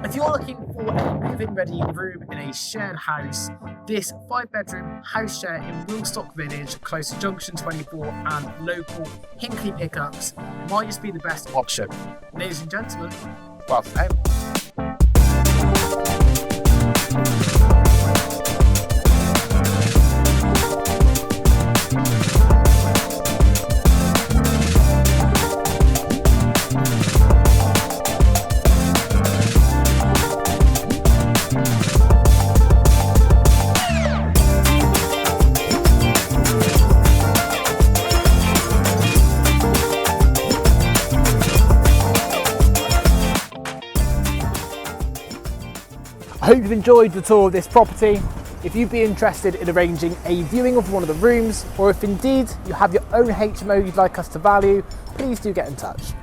If you're looking for a move-in ready room in a shared house, this 5-bedroom house share in Wilstock Village, close to Junction 24 and local Hinkley pickups, might just be the best option. Ladies and gentlemen, welcome home. I hope you've enjoyed the tour of this property. If you'd be interested in arranging a viewing of one of the rooms, or if indeed you have your own HMO you'd like us to value, please do get in touch.